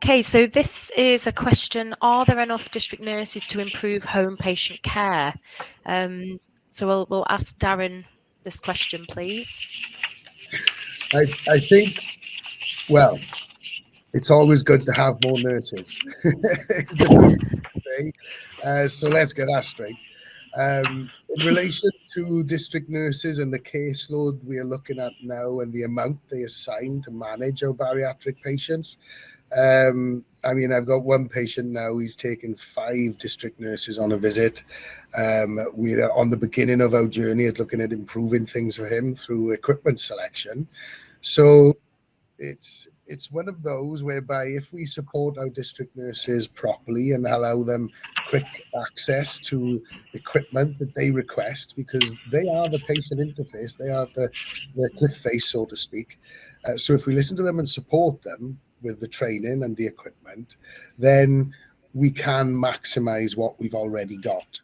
Okay, so this is a question: are there enough district nurses to improve home patient care? So we'll ask Darren this question, please. I think, well, it's always good to have more nurses, is the first thing to say. So let's get that straight. In relation to district nurses and the caseload we are looking at now and the amount they assign to manage our bariatric patients, I mean, I've got one patient now, he's taken 5 district nurses on a visit. We're on the beginning of our journey at looking at improving things for him through equipment selection. So it's one of those whereby if we support our district nurses properly and allow them quick access to equipment that they request, because they are the patient interface, they are the cliff face, so to speak. So if we listen to them and support them with the training and the equipment, then we can maximize what we've already got.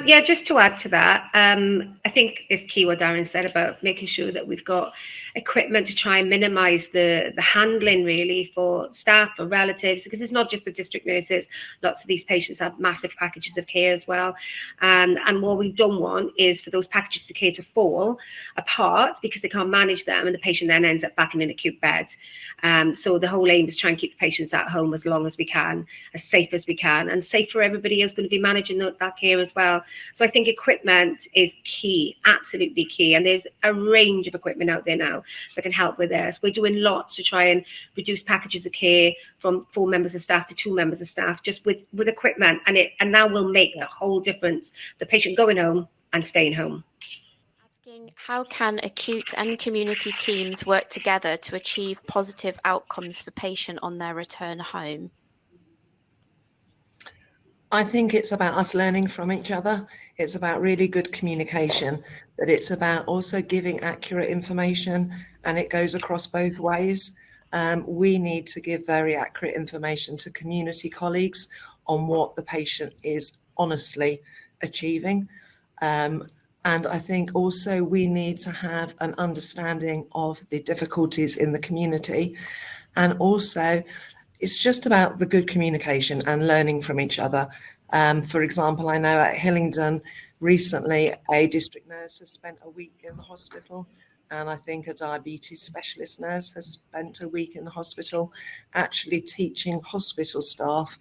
Yeah, just to add to that, I think it's key what Darren said about making sure that we've got equipment to try and minimise the handling really for staff, for relatives, because it's not just the district nurses. Lots of these patients have massive packages of care as well. And what we don't want is for those packages of care to fall apart because they can't manage them and the patient then ends up back in an acute bed. So the whole aim is try and keep the patients at home as long as we can, as safe as we can, and safe for everybody who's going to be managing that care as well. So I think equipment is key, absolutely key. And there's a range of equipment out there now that can help with this. We're doing lots to try and reduce packages of care from 4 members of staff to 2 members of staff, just with equipment. And that will make the whole difference, the patient going home and staying home. Asking, how can acute and community teams work together to achieve positive outcomes for patient on their return home? I think it's about us learning from each other. It's about really good communication, but it's about also giving accurate information, and it goes across both ways. We need to give very accurate information to community colleagues on what the patient is honestly achieving. And I think also we need to have an understanding of the difficulties in the community, and also it's just about the good communication and learning from each other. For example, I know at Hillingdon recently, a district nurse has spent a week in the hospital, and I think a diabetes specialist nurse has spent a week in the hospital, actually teaching hospital staff,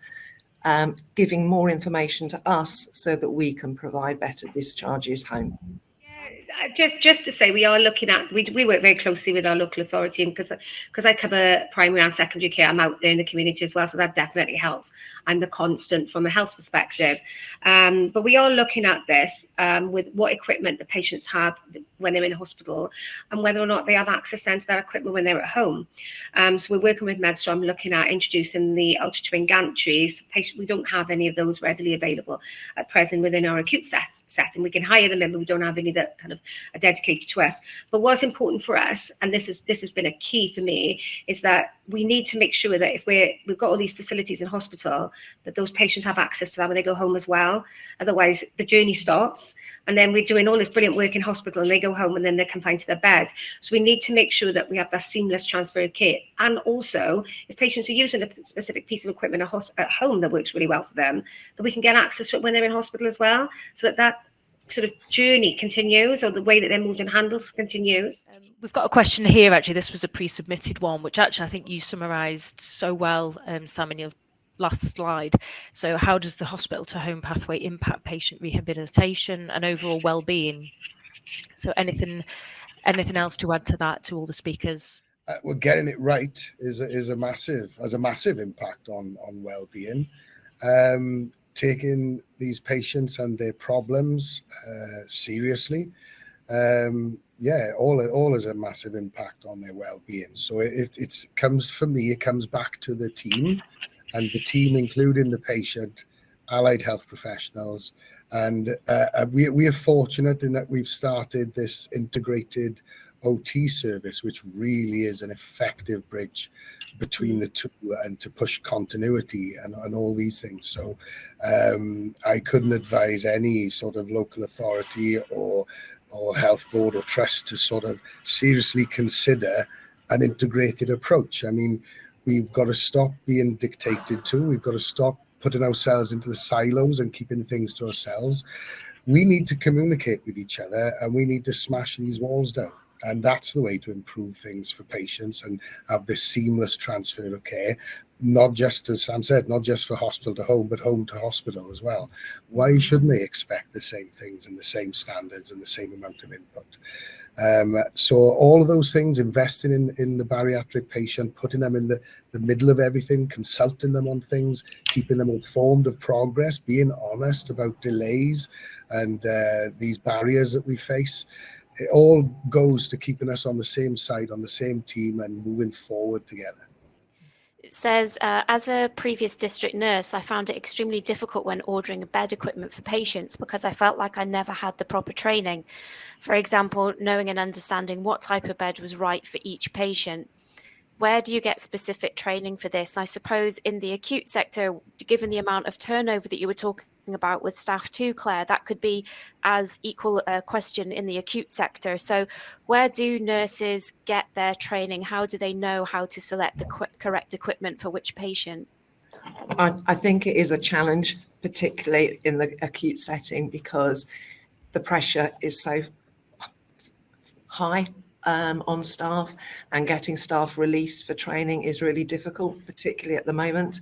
giving more information to us so that we can provide better discharges home. Just to say, we are looking at, we work very closely with our local authority, and because I cover primary and secondary care, I'm out there in the community as well, so that definitely helps. I'm the constant from a health perspective. But we are looking at this with what equipment the patients have when they're in hospital and whether or not they have access then to that equipment when they're at home. So we're working with Medstrom, looking at introducing the ultra twin gantries. We don't have any of those readily available at present within our acute setting. We can hire them in, but we don't have any that kind of are dedicated to us. But what's important for us, and this has been a key for me, is that we need to make sure that if we've got all these facilities in hospital, that those patients have access to that when they go home as well. Otherwise, the journey stops, and then we're doing all this brilliant work in hospital, and they go home, and then they're confined to their bed. So we need to make sure that we have that seamless transfer of care. And also, if patients are using a specific piece of equipment at home that works really well for them, that we can get access to it when they're in hospital as well, so that sort of journey continues, or the way that they're moved and handled continues. We've got a question here, actually. This was a pre-submitted one, which actually I think you summarised so well, Sam, in your last slide. So how does the hospital to home pathway impact patient rehabilitation and overall well-being? So anything else to add to that, to all the speakers? Well, getting it right has a massive impact on well-being. Taking these patients and their problems seriously, all has a massive impact on their well-being. So it comes back to the team, and the team including the patient, allied health professionals, and we are fortunate in that we've started this integrated OT service, which really is an effective bridge between the two, and to push continuity and all these things. So I couldn't advise any sort of local authority or health board or trust to sort of seriously consider an integrated approach. I mean, We've got to stop being dictated to. We've got to stop putting ourselves into the silos and keeping things to ourselves. We need to communicate with each other, and we need to smash these walls down. And that's the way to improve things for patients and have this seamless transfer of care, not just, as Sam said, not just for hospital to home, but home to hospital as well. Why shouldn't they expect the same things and the same standards and the same amount of input? So all of those things, investing in the bariatric patient, putting them in the middle of everything, consulting them on things, keeping them informed of progress, being honest about delays and these barriers that we face. It all goes to keeping us on the same side, on the same team, and moving forward together. It says, as a previous district nurse, I found it extremely difficult when ordering bed equipment for patients because I felt like I never had the proper training. For example, knowing and understanding what type of bed was right for each patient. Where do you get specific training for this? I suppose in the acute sector, given the amount of turnover that you were talking about with staff too, Claire, that could be as equal a question in the acute sector. So where do nurses get their training? How do they know how to select the correct equipment for which patient? I think it is a challenge, particularly in the acute setting, because the pressure is so high on staff, and getting staff released for training is really difficult, particularly at the moment.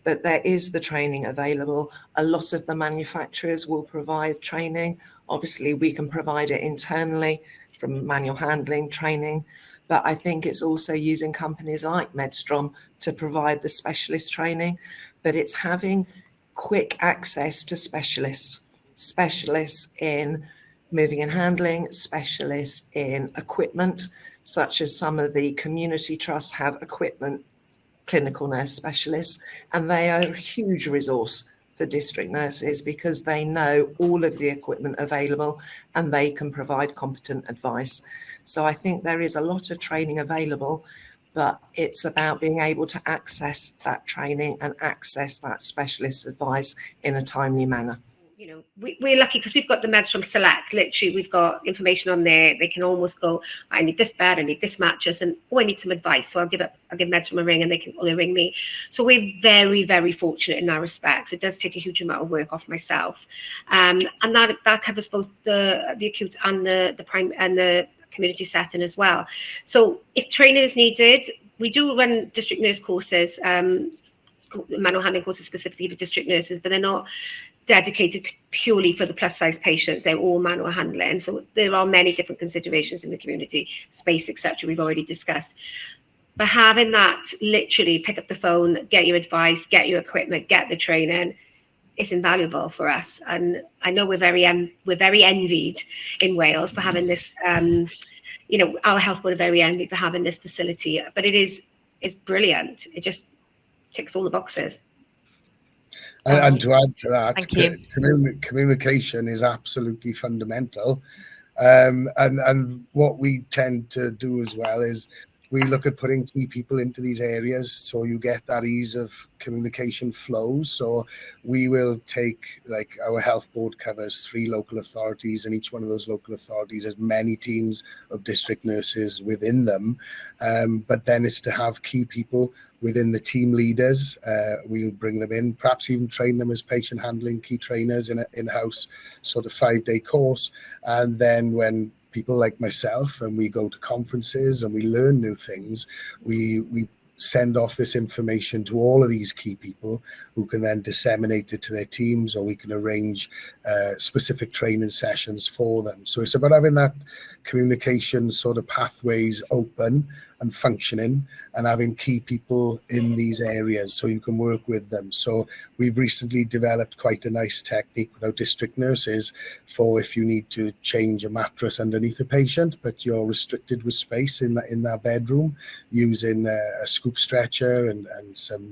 But there is the training available. A lot of the manufacturers will provide training. Obviously, we can provide it internally from manual handling training, but I think it's also using companies like Medstrom to provide the specialist training. But it's having quick access to specialists in moving and handling, specialists in equipment, such as some of the community trusts have equipment clinical nurse specialists, and they are a huge resource for district nurses because they know all of the equipment available and they can provide competent advice. So I think there is a lot of training available, but it's about being able to access that training and access that specialist advice in a timely manner. You know, we're lucky because we've got the Medstrom Select. Literally, we've got information on there. They can almost go, I need this bed, I need this mattress, and I need some advice. So I'll give Medstrom a ring, and they ring me. So we're very, very fortunate in that respect. So it does take a huge amount of work off myself, and that covers both the acute and the prime and the community setting as well. So if training is needed, we do run district nurse courses, manual handling courses specifically for district nurses, but they're not dedicated purely for the plus size patients. They're all manual handling. So there are many different considerations in the community, space, etc. we've already discussed. But having that, literally pick up the phone, get your advice, get your equipment, get the training, is invaluable for us. And I know we're very envied in Wales for having this, our health board are very envied for having this facility, but it's brilliant. It just ticks all the boxes. And to add to that, communication is absolutely fundamental. And what we tend to do as well is we look at putting key people into these areas so you get that ease of communication flows. So we will take, like, our health board covers 3 local authorities, and each one of those local authorities has many teams of district nurses within them. But then it's to have key people within the team leaders. We'll bring them in, perhaps even train them as patient handling key trainers in an in-house sort of 5-day course. And then when people like myself and we go to conferences and we learn new things, we send off this information to all of these key people who can then disseminate it to their teams, or we can arrange specific training sessions for them. So it's about having that communication sort of pathways open and functioning, and having key people in these areas so you can work with them. So we've recently developed quite a nice technique with our district nurses for if you need to change a mattress underneath a patient, but you're restricted with space in that bedroom, using a scoop stretcher and some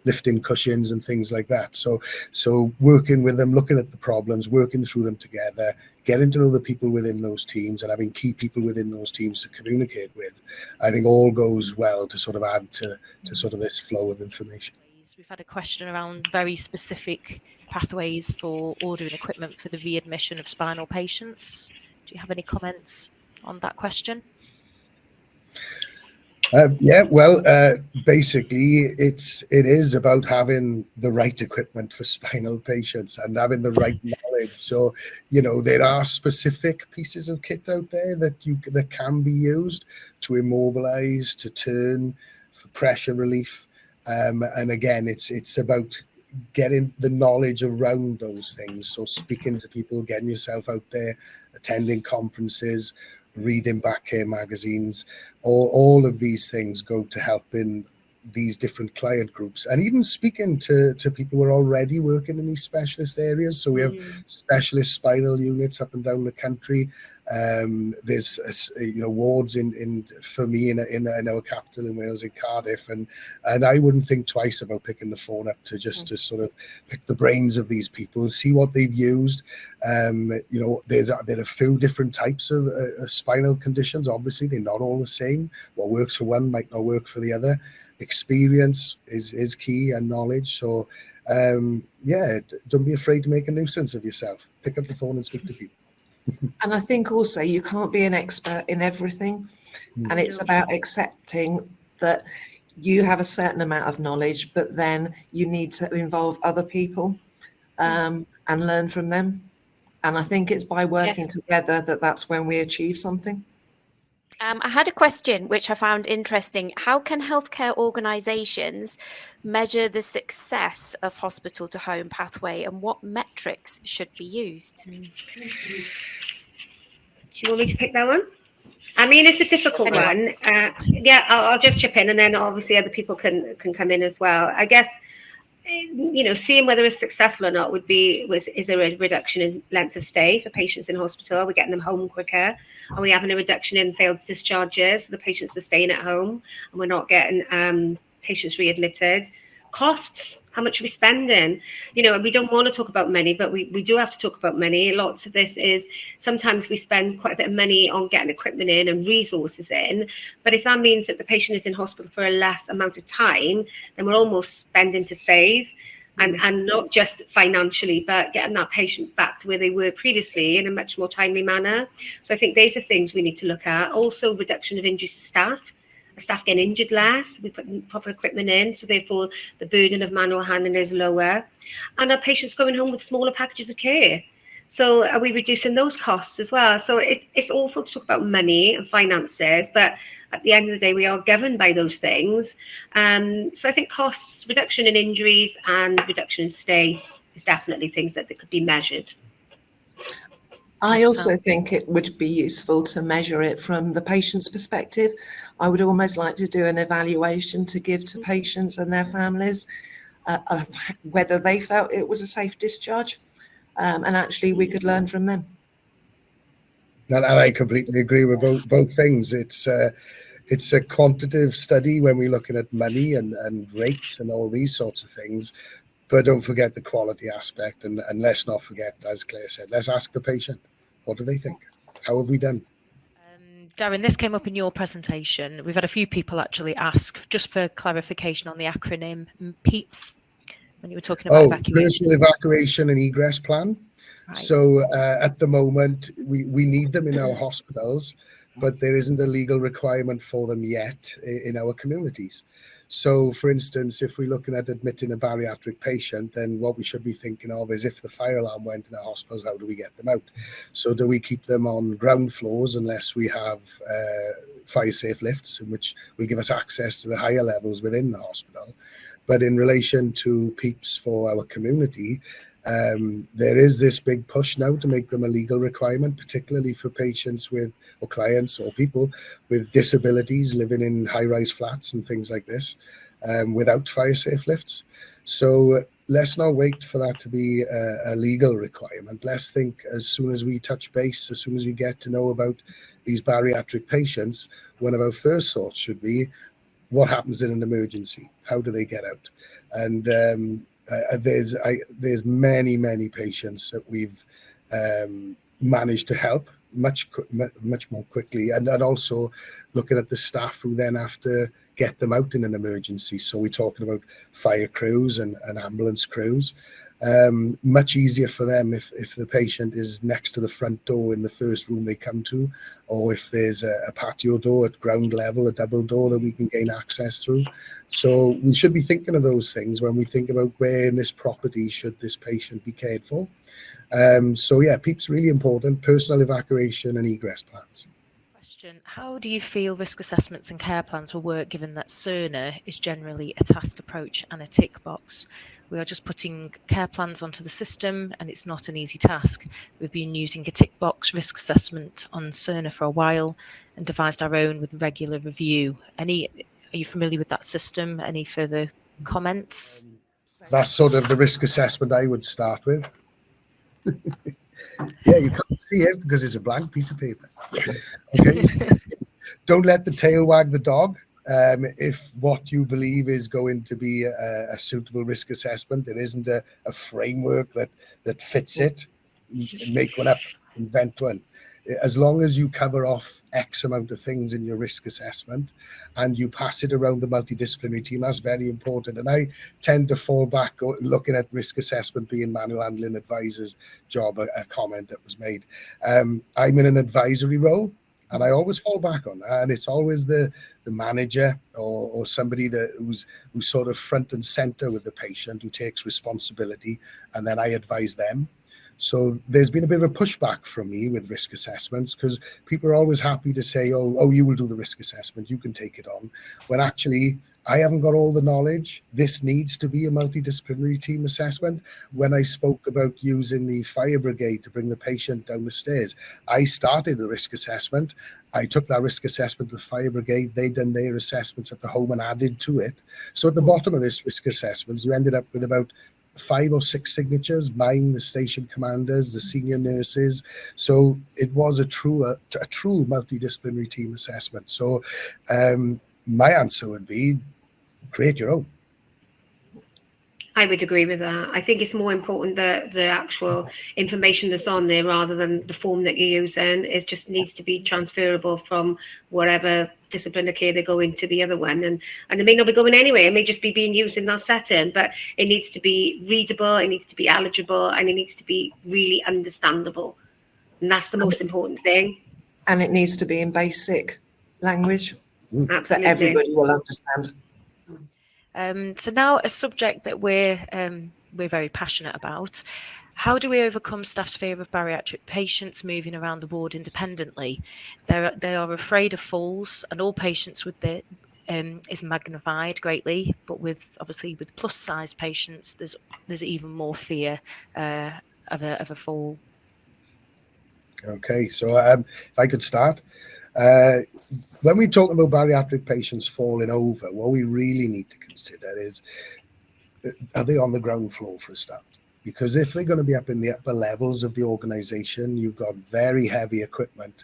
lifting cushions and things like that. So working with them, looking at the problems, working through them together, getting to know the people within those teams, and having key people within those teams to communicate with, I think all goes well to sort of add to sort of this flow of information. We've had a question around very specific pathways for ordering equipment for the readmission of spinal patients. Do you have any comments on that question? Basically, it is about having the right equipment for spinal patients and having the right knowledge. So, there are specific pieces of kit out there that can be used to immobilize, to turn, for pressure relief. And again, it's about getting the knowledge around those things. So speaking to people, getting yourself out there, attending conferences, reading back care magazines, all of these things go to helping these different client groups, and even speaking to people who are already working in these specialist areas. So we have specialist spinal units up and down the country. There's wards for me in our capital in Wales, in Cardiff, and I wouldn't think twice about picking the phone up to sort of pick the brains of these people, see what they've used. There are a few different types of spinal conditions. Obviously, they're not all the same. What works for one might not work for the other. Experience is key, and knowledge. So don't be afraid to make a nuisance of yourself. Pick up the phone and speak to people. And I think also you can't be an expert in everything. And it's about accepting that you have a certain amount of knowledge, but then you need to involve other people and learn from them. And I think it's by working together that's when we achieve something. I had a question which I found interesting. How can healthcare organisations measure the success of hospital to home pathway, and what metrics should be used? Do you want me to pick that one? I mean, it's a difficult one. I'll just chip in, and then obviously other people can come in as well. I guess, seeing whether it's successful or not is there a reduction in length of stay for patients in hospital? Are we getting them home quicker? Are we having a reduction in failed discharges? So the patients are staying at home and we're not getting patients readmitted. Costs, how much are we spending? We don't want to talk about money, but we do have to talk about money. Lots of this is sometimes we spend quite a bit of money on getting equipment in and resources in. But if that means that the patient is in hospital for a less amount of time, then we're almost spending to save. And not just financially, but getting that patient back to where they were previously in a much more timely manner. So I think these are things we need to look at. Also, reduction of injuries to staff. Staff getting injured less, we put proper equipment in, so therefore the burden of manual handling is lower. And our patients going home with smaller packages of care. So are we reducing those costs as well? So it's awful to talk about money and finances, but at the end of the day, we are governed by those things. So I think costs, reduction in injuries and reduction in stay is definitely things that could be measured. I also think it would be useful to measure it from the patient's perspective. I would almost like to do an evaluation to give to patients and their families of whether they felt it was a safe discharge, and actually we could learn from them. And I completely agree with both things. It's a quantitative study when we're looking at money and rates and all these sorts of things. But don't forget the quality aspect, and let's not forget, as Claire said, let's ask the patient, what do they think? How have we done? Darren, this came up in your presentation. We've had a few people actually ask, just for clarification on the acronym PEEPs, when you were talking about evacuation. Personal evacuation and egress plan. Right. So at the moment, we need them in our hospitals, but there isn't a legal requirement for them yet in our communities. So, for instance, if we're looking at admitting a bariatric patient, then what we should be thinking of is if the fire alarm went in our hospitals, how do we get them out? So do we keep them on ground floors unless we have fire-safe lifts, which will give us access to the higher levels within the hospital? But in relation to PEEPs for our community, there is this big push now to make them a legal requirement, particularly for patients with, or clients or people with disabilities living in high-rise flats and things like this, without fire-safe lifts. So let's not wait for that to be a legal requirement. Let's think as soon as we touch base, as soon as we get to know about these bariatric patients, one of our first thoughts should be, what happens in an emergency? How do they get out? And there's many patients that we've managed to help much more quickly, and also looking at the staff who then have to get them out in an emergency. So we're talking about fire crews and ambulance crews. Much easier for them if the patient is next to the front door in the first room they come to, or if there's a patio door at ground level, a double door that we can gain access through. So we should be thinking of those things when we think about where in this property should this patient be cared for. So yeah, PEEPs really important, personal evacuation and egress plans. How do you feel risk assessments and care plans will work, given that Cerner is generally a task approach and a tick box? We are just putting care plans onto the system, and it's not an easy task. We've been using a tick box risk assessment on Cerner for a while and devised our own with regular review. Are you familiar with that system? Any further comments? That's sort of the risk assessment I would start with. Yeah, you can't see it because it's a blank piece of paper. Okay, so don't let the tail wag the dog. If what you believe is going to be a suitable risk assessment, there isn't a framework that fits it, make one up, invent one. As long as you cover off X amount of things in your risk assessment and you pass it around the multidisciplinary team, that's very important. And I tend to fall back looking at risk assessment being manual handling advisor's job, a comment that was made. I'm in an advisory role, and I always fall back on that. And it's always the manager or somebody who's sort of front and center with the patient, who takes responsibility, and then I advise them. So there's been a bit of a pushback from me with risk assessments, because people are always happy to say, oh, you will do the risk assessment, you can take it on. When actually, I haven't got all the knowledge. This needs to be a multidisciplinary team assessment. When I spoke about using the fire brigade to bring the patient down the stairs, I started the risk assessment. I took that risk assessment to the fire brigade. They done their assessments at the home and added to it. So at the bottom of this risk assessment, you ended up with about 5 or 6 signatures, mine, the station commanders, the senior nurses. So it was a true multidisciplinary team assessment. So my answer would be create your own. I would agree with that. I think it's more important that the actual information that's on there, rather than the form that you're using, it just needs to be transferable from whatever discipline of care they go into the other one. And it may not be going anywhere. It may just be being used in that setting, but it needs to be readable, it needs to be eligible, and it needs to be really understandable. And that's the most important thing. And it needs to be in basic language Absolutely. that everybody will understand. So now a subject that we're very passionate about. How do we overcome staff's fear of bariatric patients moving around the ward independently? They are afraid of falls, and all patients with the is magnified greatly, but with plus size patients, there's even more fear of a fall. Okay, so if I could start. When we talk about bariatric patients falling over, what we really need to consider is, are they on the ground floor for a start? Because if they're going to be up in the upper levels of the organization, you've got very heavy equipment,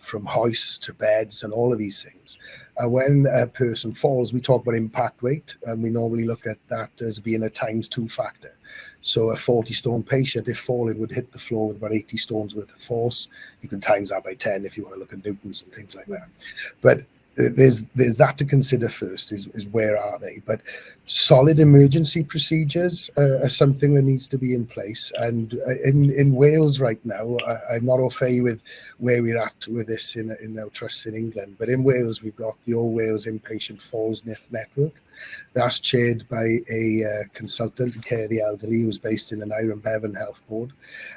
from hoists to beds and all of these things. And when a person falls, we talk about impact weight, and we normally look at that as being a ×2 factor. So a 40-stone patient, if falling, would hit the floor with about 80 stones worth of force. You can times that by 10 if you want to look at newtons and things like that. But there's that to consider first, is where are they? But solid emergency procedures are something that needs to be in place. And in Wales right now, I'm not au fait with where we're at with this in our trusts in England, but in Wales, we've got the All Wales Inpatient Falls Network. That's chaired by a consultant in care of the elderly who's based in an Iron Bevan Health Board.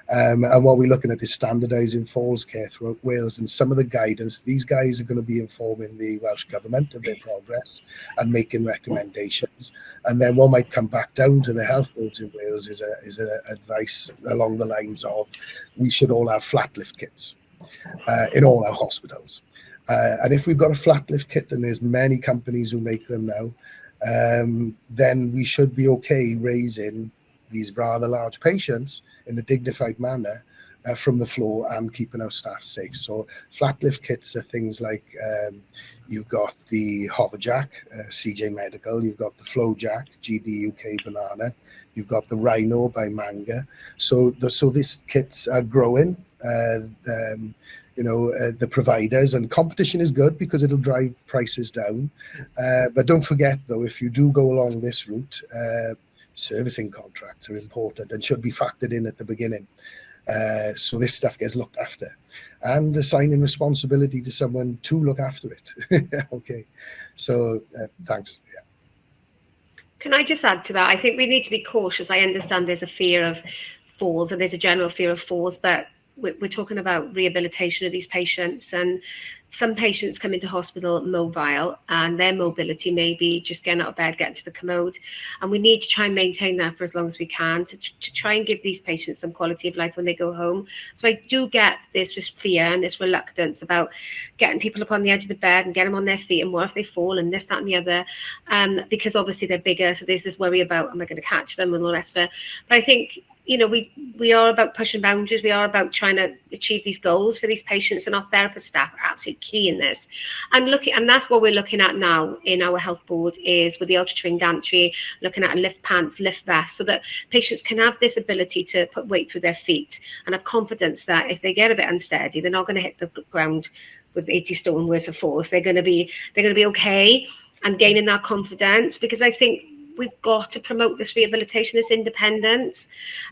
And what we're looking at is standardising falls care throughout Wales, and some of the guidance. These guys are going to be informing the Welsh Government of their progress and making recommendations. And then what might come back down to the health boards in Wales is advice along the lines of, we should all have flat lift kits in all our hospitals. And if we've got a flat lift kit, and there's many companies who make them now, then we should be okay raising these rather large patients in a dignified manner from the floor and keeping our staff safe. So flat lift kits are things like, you've got the hover jack, CJ Medical, you've got the flow jack, GB UK Banana, you've got the Rhino by Manga. So these kits are growing. The providers, and competition is good because it'll drive prices down. But don't forget, though, if you do go along this route, servicing contracts are important and should be factored in at the beginning. So this stuff gets looked after, and assigning responsibility to someone to look after it. Okay, so thanks. Yeah. Can I just add to that? I think we need to be cautious. I understand there's a fear of falls, and there's a general fear of falls, but we're talking about rehabilitation of these patients, and some patients come into hospital mobile, and their mobility may be just getting out of bed, getting to the commode, and we need to try and maintain that for as long as we can to try and give these patients some quality of life when they go home. So I do get this just fear and this reluctance about getting people up on the edge of the bed and get them on their feet, and what if they fall, and this, that, and the other, because obviously they're bigger, so there's this worry about, am I going to catch them and all the rest of it. But I think, you know, we are about pushing boundaries. We are about trying to achieve these goals for these patients, and our therapist staff are absolutely key in this. And that's what we're looking at now in our health board, is with the ultra twin gantry, looking at a lift pants, lift vest, so that patients can have this ability to put weight through their feet and have confidence that if they get a bit unsteady, they're not going to hit the ground with 80 stone worth of force. They're going to be okay, and gaining that confidence, because I think we've got to promote this rehabilitation, this independence.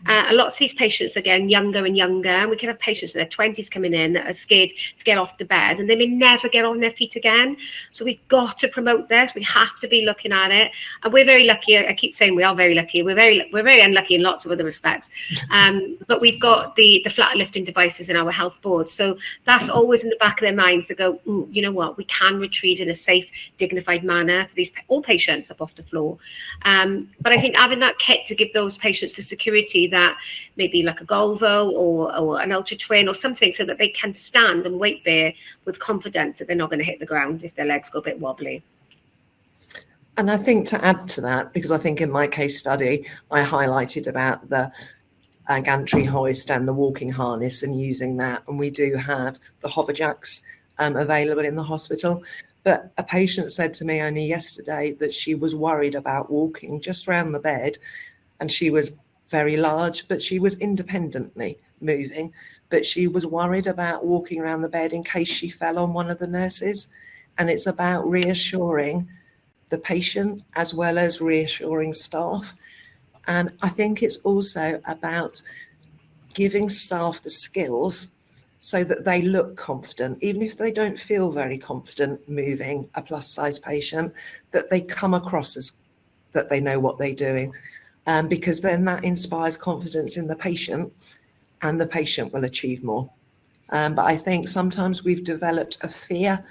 A lot of these patients are getting younger and younger. We can have patients in their 20s coming in that are scared to get off the bed, and they may never get on their feet again. So we've got to promote this. We have to be looking at it. And we're very lucky. I keep saying we are very lucky. We're very unlucky in lots of other respects. But we've got the flat lifting devices in our health board. So that's always in the back of their minds. They go, you know what, we can retrieve in a safe, dignified manner for all patients up off the floor. But I think having that kit to give those patients the security that maybe like a Golvo or an ultra twin or something, so that they can stand and weight bear with confidence that they're not going to hit the ground if their legs go a bit wobbly. And I think to add to that, because I think in my case study, I highlighted about the gantry hoist and the walking harness and using that. And we do have the hover jacks available in the hospital. But a patient said to me only yesterday that she was worried about walking just around the bed, and she was very large, but she was independently moving, but she was worried about walking around the bed in case she fell on one of the nurses. And it's about reassuring the patient as well as reassuring staff. And I think it's also about giving staff the skills so that they look confident, even if they don't feel very confident moving a plus size patient, that they come across as that they know what they're doing, because then that inspires confidence in the patient, and the patient will achieve more. But I think sometimes we've developed a fear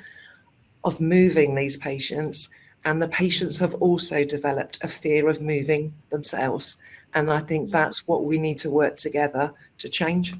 of moving these patients, and the patients have also developed a fear of moving themselves. And I think that's what we need to work together to change.